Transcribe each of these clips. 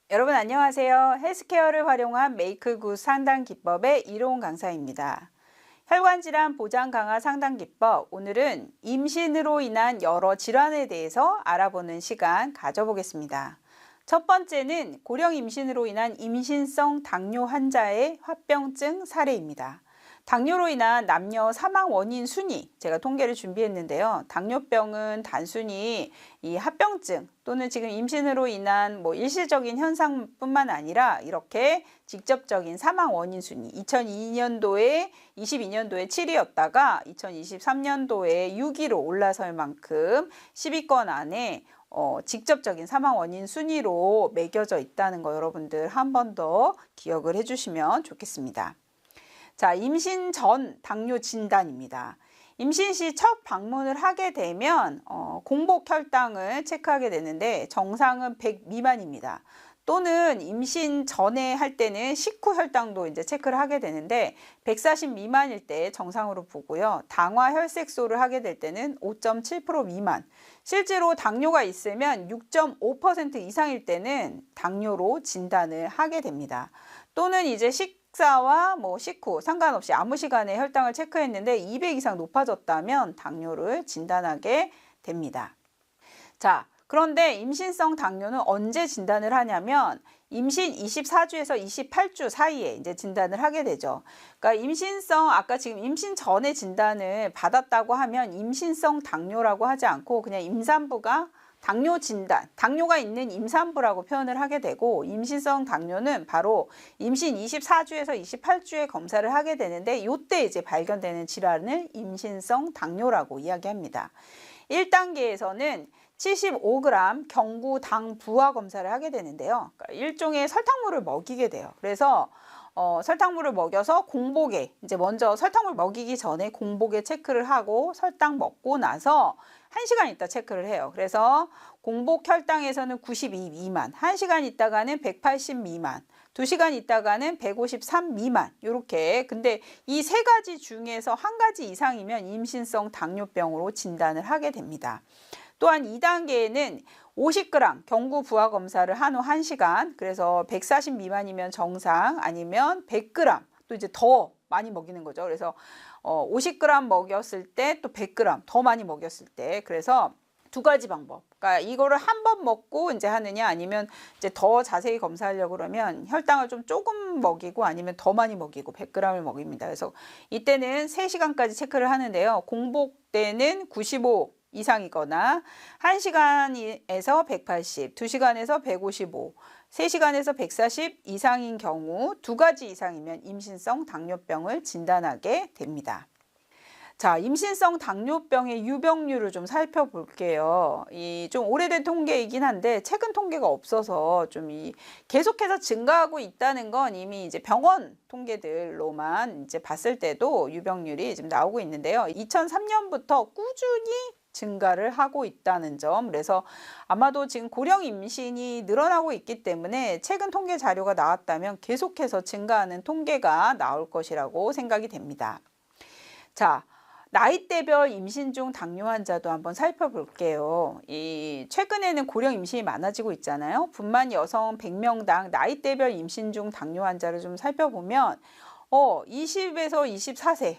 여러분 안녕하세요. 헬스케어를 활용한 메이크 굿 상담 기법의 이로운 강사입니다. 혈관질환 보장 강화 상담 기법, 오늘은 임신으로 인한 여러 질환에 대해서 알아보는 시간 가져보겠습니다. 첫 번째는 고령 임신으로 인한 임신성 당뇨 환자의 화병증 사례입니다. 당뇨로 인한 남녀 사망 원인 순위 제가 통계를 준비했는데요. 당뇨병은 단순히 이 합병증 또는 지금 임신으로 인한 일시적인 현상뿐만 아니라 이렇게 직접적인 사망 원인 순위 2022년도에 7위였다가 2023년도에 6위로 올라설 만큼 10위권 안에 직접적인 사망 원인 순위로 매겨져 있다는 거 여러분들 한 번 더 기억을 해주시면 좋겠습니다. 자, 임신 전 당뇨 진단입니다. 임신 시 첫 방문을 하게 되면 공복 혈당을 체크하게 되는데 정상은 100 미만입니다. 또는 임신 전에 할 때는 식후 혈당도 이제 체크를 하게 되는데 140 미만일 때 정상으로 보고요. 당화 혈색소를 하게 될 때는 5.7% 미만. 실제로 당뇨가 있으면 6.5% 이상일 때는 당뇨로 진단을 하게 됩니다. 또는 이제 식사와 식후 상관없이 아무 시간에 혈당을 체크했는데 200 이상 높아졌다면 당뇨를 진단하게 됩니다. 자, 그런데 임신성 당뇨는 언제 진단을 하냐면 임신 24주에서 28주 사이에 이제 진단을 하게 되죠. 그러니까 임신성, 아까 지금 임신 전에 진단을 받았다고 하면 임신성 당뇨라고 하지 않고 그냥 임산부가 당뇨 진단, 당뇨가 있는 임산부라고 표현을 하게 되고, 임신성 당뇨는 바로 임신 24주에서 28주에 검사를 하게 되는데 이때 이제 발견되는 질환을 임신성 당뇨라고 이야기합니다. 1단계에서는 75g 경구 당 부하 검사를 하게 되는데요. 그러니까 일종의 설탕물을 먹이게 돼요. 그래서 설탕물을 먹여서 공복에 이제 먼저 설탕물 먹이기 전에 공복에 체크를 하고 설탕 먹고 나서 1시간 있다 체크를 해요. 그래서 공복 혈당에서는 92 미만, 1시간 있다가는 180 미만, 2시간 있다가는 153 미만 이렇게. 근데 이 세 가지 중에서 한 가지 이상이면 임신성 당뇨병으로 진단을 하게 됩니다. 또한 2단계에는 50g 경구 부하 검사를 한 후 1시간, 그래서 140 미만이면 정상, 아니면 100g, 또 이제 더 많이 먹이는 거죠. 그래서 50g 먹였을 때 또 100g 더 많이 먹였을 때, 그래서 두 가지 방법. 그러니까 이거를 한 번 먹고 이제 하느냐, 아니면 이제 더 자세히 검사하려고 그러면 혈당을 좀 조금 먹이고 아니면 더 많이 먹이고 100g을 먹입니다. 그래서 이때는 3시간까지 체크를 하는데요. 공복 때는 95 이상이거나 1시간에서 180, 2시간에서 155, 3시간에서 140 이상인 경우 두 가지 이상이면 임신성 당뇨병을 진단하게 됩니다. 자, 임신성 당뇨병의 유병률을 좀 살펴볼게요. 이 좀 오래된 통계이긴 한데 최근 통계가 없어서 좀 계속해서 증가하고 있다는 건 이미 이제 병원 통계들로만 이제 봤을 때도 유병률이 지금 나오고 있는데요. 2003년부터 꾸준히 증가를 하고 있다는 점, 그래서 아마도 지금 고령 임신이 늘어나고 있기 때문에 최근 통계 자료가 나왔다면 계속해서 증가하는 통계가 나올 것이라고 생각이 됩니다. 자, 나이대별 임신 중 당뇨 환자도 한번 살펴볼게요. 최근에는 고령 임신이 많아지고 있잖아요. 분만 여성 100명당 나이대별 임신 중 당뇨 환자를 좀 살펴보면 20에서 24세.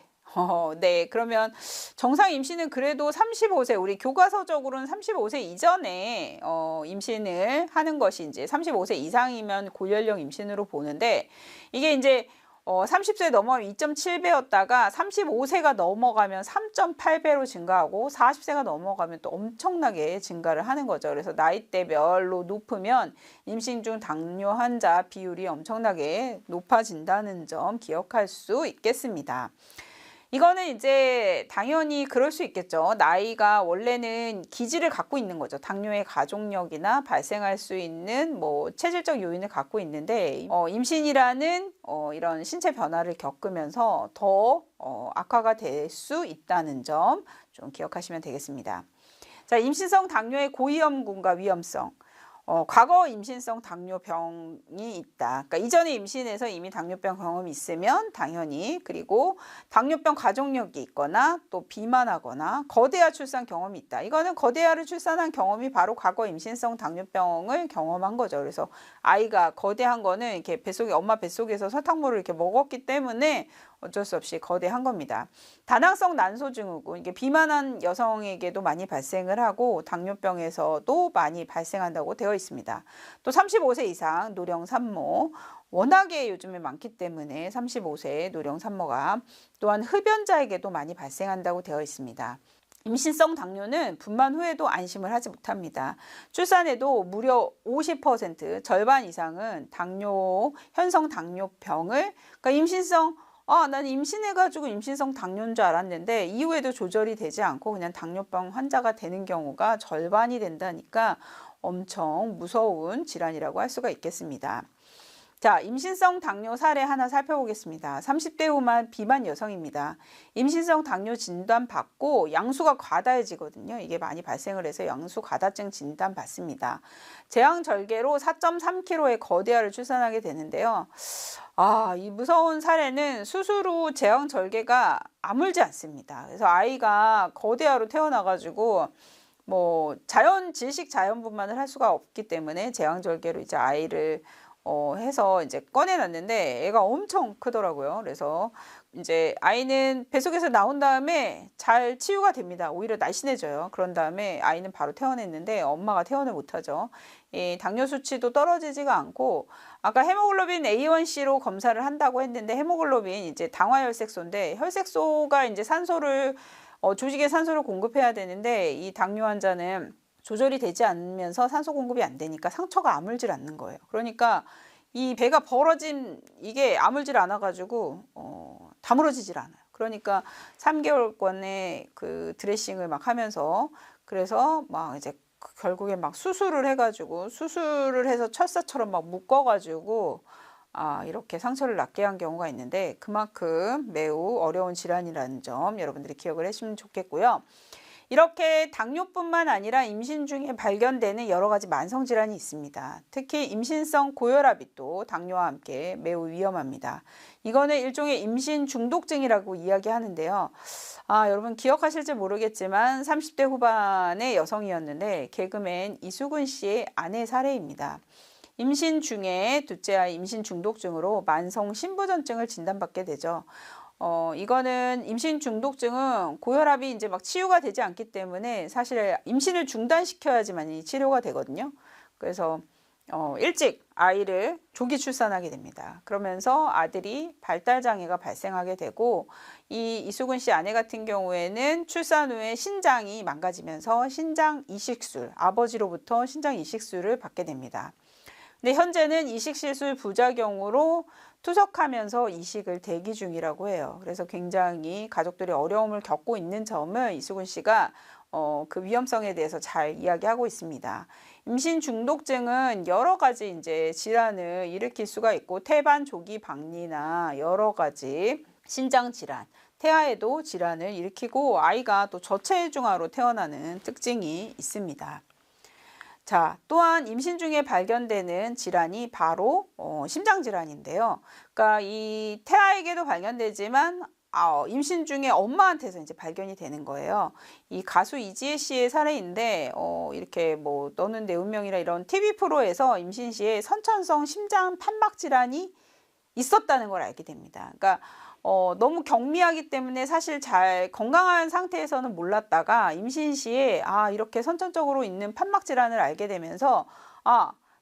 네, 그러면 정상 임신은 그래도 35세, 우리 교과서적으로는 35세 이전에 임신을 하는 것이 이제 35세 이상이면 고연령 임신으로 보는데, 이게 이제 30세 넘어가면 2.7배였다가 35세가 넘어가면 3.8배로 증가하고 40세가 넘어가면 또 엄청나게 증가를 하는 거죠. 그래서 나이대별로 높으면 임신 중 당뇨 환자 비율이 엄청나게 높아진다는 점 기억할 수 있겠습니다. 이거는 이제 당연히 그럴 수 있겠죠. 나이가 원래는 기질을 갖고 있는 거죠. 당뇨의 가족력이나 발생할 수 있는 체질적 요인을 갖고 있는데 임신이라는 이런 신체 변화를 겪으면서 더 악화가 될 수 있다는 점 좀 기억하시면 되겠습니다. 자, 임신성 당뇨의 고위험군과 위험성. 과거 임신성 당뇨병이 있다. 그러니까 이전에 임신해서 이미 당뇨병 경험이 있으면 당연히, 그리고 당뇨병 가족력이 있거나 또 비만하거나 거대아 출산 경험이 있다. 이거는 거대아를 출산한 경험이 바로 과거 임신성 당뇨병을 경험한 거죠. 그래서 아이가 거대한 거는 이렇게 뱃속에, 엄마 뱃속에서 설탕물을 이렇게 먹었기 때문에 어쩔 수 없이 거대한 겁니다. 다낭성 난소증후군, 이게 비만한 여성에게도 많이 발생을 하고 당뇨병에서도 많이 발생한다고 되어 있습니다. 또 35세 이상 노령 산모, 워낙에 요즘에 많기 때문에 35세 노령 산모가, 또한 흡연자에게도 많이 발생한다고 되어 있습니다. 임신성 당뇨는 분만 후에도 안심을 하지 못합니다. 출산에도 무려 50%, 절반 이상은 현성 당뇨병을, 그러니까 임신성, 난 임신해가지고 임신성 당뇨인 줄 알았는데 이후에도 조절이 되지 않고 그냥 당뇨병 환자가 되는 경우가 절반이 된다니까 엄청 무서운 질환이라고 할 수가 있겠습니다. 자, 임신성 당뇨 사례 하나 살펴보겠습니다. 30대 후반 비만 여성입니다. 임신성 당뇨 진단 받고 양수가 과다해지거든요. 이게 많이 발생을 해서 양수 과다증 진단 받습니다. 제왕절개로 4.3kg의 거대아를 출산하게 되는데요. 이 무서운 사례는 수술 후 제왕절개가 아물지 않습니다. 그래서 아이가 거대아로 태어나가지고 뭐 질식 자연분만을 할 수가 없기 때문에 제왕절개로 이제 아이를 해서 이제 꺼내놨는데 애가 엄청 크더라고요. 그래서 이제 아이는 뱃속에서 나온 다음에 잘 치유가 됩니다. 오히려 날씬해져요. 그런 다음에 아이는 바로 퇴원했는데 엄마가 퇴원을 못하죠. 당뇨 수치도 떨어지지가 않고, 아까 헤모글로빈 A1C로 검사를 한다고 했는데 헤모글로빈 이제 당화혈색소인데, 혈색소가 이제 산소를 조직에 산소를 공급해야 되는데 이 당뇨 환자는 조절이 되지 않으면서 산소 공급이 안 되니까 상처가 아물질 않는 거예요. 그러니까 이 배가 벌어진 이게 아물질 않아 가지고 다물어지질 않아요. 그러니까 3개월권의 그 드레싱을 막 하면서, 그래서 막 이제 결국에 막 수술을 해서 철사처럼 막 묶어 가지고 이렇게 상처를 낫게 한 경우가 있는데, 그만큼 매우 어려운 질환이라는 점 여러분들이 기억을 하시면 좋겠고요. 이렇게 당뇨뿐만 아니라 임신 중에 발견되는 여러 가지 만성질환이 있습니다. 특히 임신성 고혈압이 또 당뇨와 함께 매우 위험합니다. 이거는 일종의 임신 중독증이라고 이야기하는데요. 여러분 기억하실지 모르겠지만 30대 후반의 여성이었는데 개그맨 이수근 씨의 아내 사례입니다. 임신 중에 둘째 아이 임신 중독증으로 만성 신부전증을 진단받게 되죠. 이거는 임신 중독증은 고혈압이 이제 막 치유가 되지 않기 때문에 사실 임신을 중단시켜야지만 이 치료가 되거든요. 그래서 일찍 아이를 조기 출산하게 됩니다. 그러면서 아들이 발달장애가 발생하게 되고, 이 이수근 씨 아내 같은 경우에는 출산 후에 신장이 망가지면서 신장 이식술, 아버지로부터 신장 이식술을 받게 됩니다. 근데 현재는 이식시술 부작용으로 투석하면서 이식을 대기 중이라고 해요. 그래서 굉장히 가족들이 어려움을 겪고 있는 점을 이수근 씨가 그 위험성에 대해서 잘 이야기하고 있습니다. 임신 중독증은 여러 가지 이제 질환을 일으킬 수가 있고, 태반 조기 박리나 여러 가지 신장 질환, 태아에도 질환을 일으키고 아이가 또 저체중아로 태어나는 특징이 있습니다. 자, 또한 임신 중에 발견되는 질환이 바로 심장질환인데요. 그러니까 이 태아에게도 발견되지만 임신 중에 엄마한테서 이제 발견이 되는 거예요. 이 가수 이지혜 씨의 사례인데 이렇게 뭐 너는 내 운명이라 이런 TV 프로에서 임신 시에 선천성 심장 판막 질환이 있었다는 걸 알게 됩니다. 그러니까 너무 경미하기 때문에 사실 잘 건강한 상태에서는 몰랐다가 임신 시에 이렇게 선천적으로 있는 판막 질환을 알게 되면서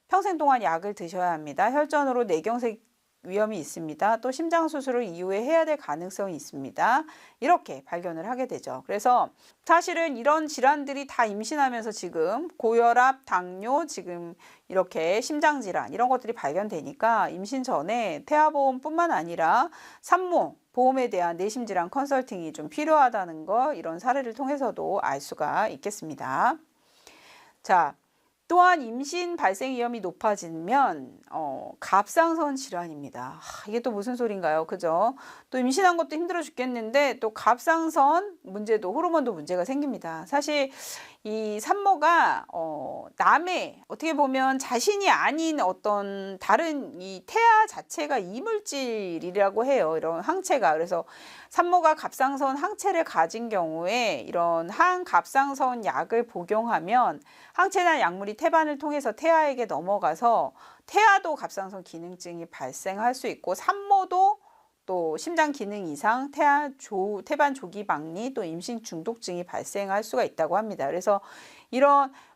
평생 동안 약을 드셔야 합니다. 혈전으로 뇌경색 위험이 있습니다. 또 심장 수술을 이후에 해야 될 가능성이 있습니다. 이렇게 발견을 하게 되죠. 그래서 사실은 이런 질환들이 다 임신하면서 지금 고혈압, 당뇨, 지금 이렇게 심장질환 이런 것들이 발견되니까 임신 전에 태아보험뿐만 아니라 산모 보험에 대한 내심질환 컨설팅이 좀 필요하다는 거, 이런 사례를 통해서도 알 수가 있겠습니다. 자, 또한 임신 발생 위험이 높아지면 갑상선 질환입니다. 이게 또 무슨 소린가요? 그죠? 또 임신한 것도 힘들어 죽겠는데 또 갑상선 문제도 호르몬도 문제가 생깁니다. 사실 이 산모가 남의 어떻게 보면 자신이 아닌 어떤 다른 이 태아 자체가 이물질이라고 해요. 이런 항체가. 그래서 산모가 갑상선 항체를 가진 경우에 이런 항갑상선 약을 복용하면 항체나 약물이 태반을 통해서 태아에게 넘어가서 태아도 갑상선 기능증이 발생할 수 있고 산모도 또 심장 기능 이상, 태반 조기 박리, 또 임신 중독증이 발생할 수가 있다고 합니다. 그래서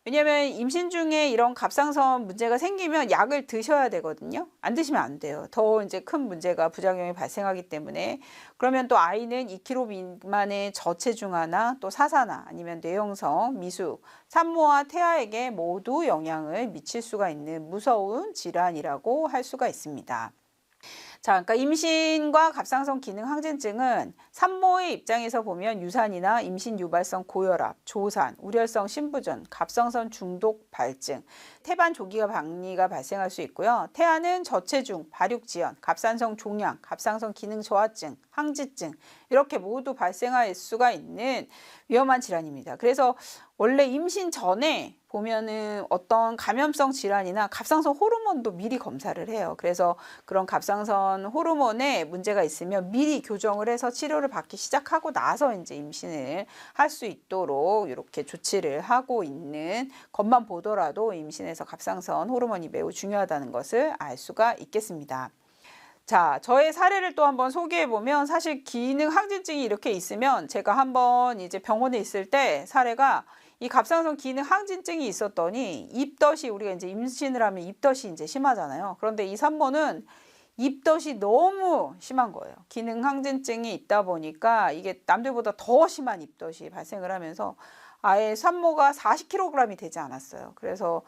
왜냐면 임신 중에 이런 갑상선 문제가 생기면 약을 드셔야 되거든요. 안 드시면 안 돼요. 더 이제 큰 문제가 부작용이 발생하기 때문에. 그러면 또 아이는 2kg 미만의 저체중아나 또 사사나 아니면 뇌형성, 미숙, 산모와 태아에게 모두 영향을 미칠 수가 있는 무서운 질환이라고 할 수가 있습니다. 자, 그러니까 임신과 갑상선 기능 항진증은 산모의 입장에서 보면 유산이나 임신 유발성 고혈압, 조산, 우려성 신부전, 갑상선 중독 발증, 태반 조기가 박리가 발생할 수 있고요. 태아는 저체중, 발육지연, 갑상선 종양, 갑상선 기능 저하증, 항지증 이렇게 모두 발생할 수가 있는 위험한 질환입니다. 그래서 원래 임신 전에 보면은 어떤 감염성 질환이나 갑상선 호르몬도 미리 검사를 해요. 그래서 그런 갑상선 호르몬에 문제가 있으면 미리 교정을 해서 치료를 받기 시작하고 나서 이제 임신을 할 수 있도록 이렇게 조치를 하고 있는 것만 보더라도 임신에서 갑상선 호르몬이 매우 중요하다는 것을 알 수가 있겠습니다. 자, 저의 사례를 또 한번 소개해 보면 사실 기능 항진증이 이렇게 있으면 제가 한번 이제 병원에 있을 때 사례가 이 갑상선 기능 항진증이 있었더니 입덧이 우리가 이제 임신을 하면 입덧이 이제 심하잖아요. 그런데 이 산모는 입덧이 너무 심한 거예요. 기능 항진증이 있다 보니까 이게 남들보다 더 심한 입덧이 발생을 하면서 아예 산모가 40kg이 되지 않았어요. 그래서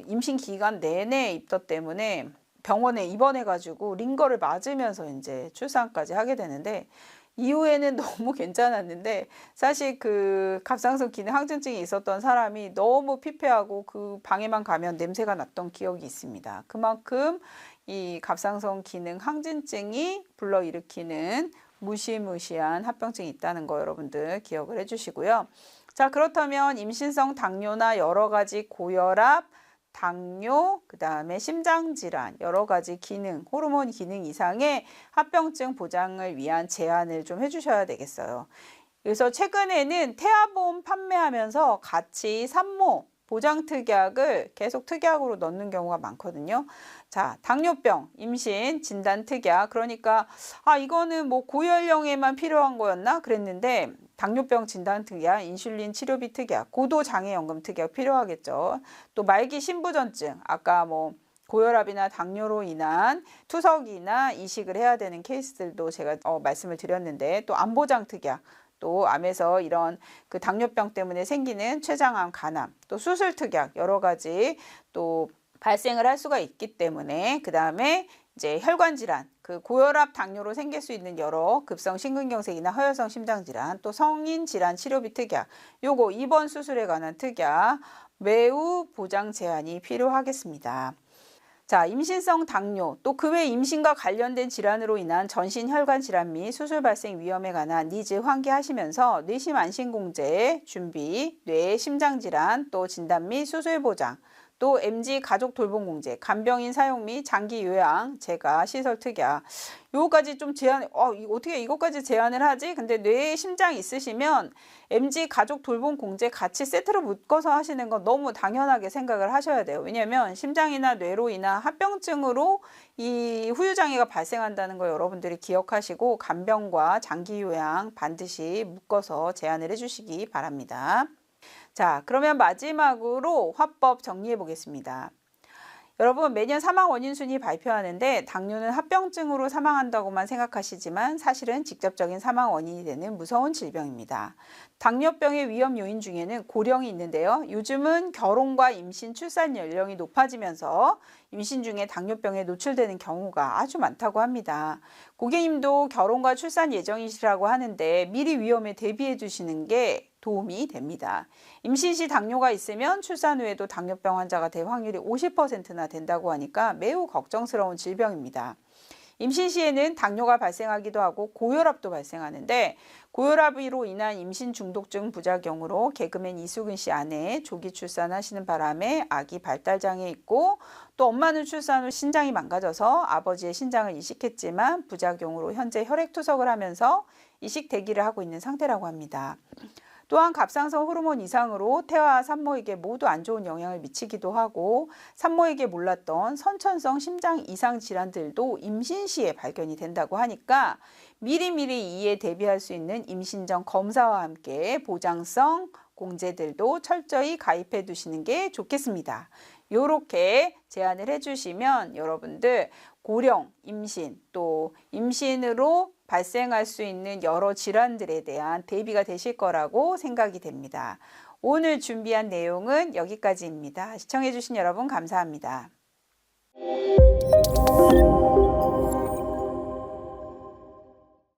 임신 기간 내내 입덧 때문에 병원에 입원해가지고 링거를 맞으면서 이제 출산까지 하게 되는데 이후에는 너무 괜찮았는데 사실 그 갑상선 기능 항진증이 있었던 사람이 너무 피폐하고 그 방에만 가면 냄새가 났던 기억이 있습니다. 그만큼 이 갑상선 기능 항진증이 불러일으키는 무시무시한 합병증이 있다는 거 여러분들 기억을 해주시고요. 자, 그렇다면 임신성 당뇨나 여러 가지 고혈압, 당뇨, 그 다음에 심장질환, 여러 가지 기능, 호르몬 기능 이상의 합병증 보장을 위한 제안을 좀 해주셔야 되겠어요. 그래서 최근에는 태아보험 판매하면서 같이 산모 보장 특약을 계속 특약으로 넣는 경우가 많거든요. 자, 당뇨병, 임신, 진단 특약. 그러니까 이거는 뭐 고연령에만 필요한 거였나 그랬는데 당뇨병 진단 특약, 인슐린 치료비 특약, 고도장애연금 특약 필요하겠죠. 또 말기 신부전증, 아까 뭐 고혈압이나 당뇨로 인한 투석이나 이식을 해야 되는 케이스들도 제가 말씀을 드렸는데 또 암보장 특약, 또 암에서 이런 그 당뇨병 때문에 생기는 췌장암, 간암, 또 수술 특약 여러 가지 또 발생을 할 수가 있기 때문에 그 다음에 이제 혈관 질환, 그 고혈압, 당뇨로 생길 수 있는 여러 급성 심근경색이나 허혈성 심장 질환, 또 성인 질환 치료비 특약, 요거 입원 수술에 관한 특약 매우 보장 제한이 필요하겠습니다. 자, 임신성 당뇨, 또 그 외 임신과 관련된 질환으로 인한 전신 혈관 질환 및 수술 발생 위험에 관한 니즈 환기하시면서 뇌심 안심공제 준비, 뇌 심장 질환, 또 진단 및 수술 보장, 또 MG 가족 돌봄 공제, 간병인 사용 및 장기 요양, 재가 시설 특약. 요거까지 좀 어떻게 이것까지 제안을 하지? 근데 뇌에 심장 있으시면 MG 가족 돌봄 공제 같이 세트로 묶어서 하시는 건 너무 당연하게 생각을 하셔야 돼요. 왜냐면 심장이나 뇌로 인한 합병증으로 이 후유장애가 발생한다는 거 여러분들이 기억하시고 간병과 장기 요양 반드시 묶어서 제안을 해주시기 바랍니다. 자, 그러면 마지막으로 화법 정리해 보겠습니다. 여러분, 매년 사망 원인 순위 발표하는데 당뇨는 합병증으로 사망한다고만 생각하시지만 사실은 직접적인 사망 원인이 되는 무서운 질병입니다. 당뇨병의 위험 요인 중에는 고령이 있는데요. 요즘은 결혼과 임신, 출산 연령이 높아지면서 임신 중에 당뇨병에 노출되는 경우가 아주 많다고 합니다. 고객님도 결혼과 출산 예정이시라고 하는데 미리 위험에 대비해 두시는 게 도움이 됩니다. 임신 시 당뇨가 있으면 출산 후에도 당뇨병 환자가 될 확률이 50%나 된다고 하니까 매우 걱정스러운 질병입니다. 임신 시에는 당뇨가 발생하기도 하고 고혈압도 발생하는데 고혈압으로 인한 임신 중독증 부작용으로 개그맨 이수근 씨 아내 조기 출산하시는 바람에 아기 발달장애 있고 또 엄마는 출산 후 신장이 망가져서 아버지의 신장을 이식했지만 부작용으로 현재 혈액투석을 하면서 이식 대기를 하고 있는 상태라고 합니다. 또한 갑상선 호르몬 이상으로 태아와 산모에게 모두 안 좋은 영향을 미치기도 하고 산모에게 몰랐던 선천성 심장 이상 질환들도 임신 시에 발견이 된다고 하니까 미리미리 이에 대비할 수 있는 임신 전 검사와 함께 보장성 공제들도 철저히 가입해 두시는 게 좋겠습니다. 이렇게 제안을 해주시면 여러분들 고령, 임신, 또 임신으로 발생할 수 있는 여러 질환들에 대한 대비가 되실 거라고 생각이 됩니다. 오늘 준비한 내용은 여기까지입니다. 시청해주신 여러분 감사합니다.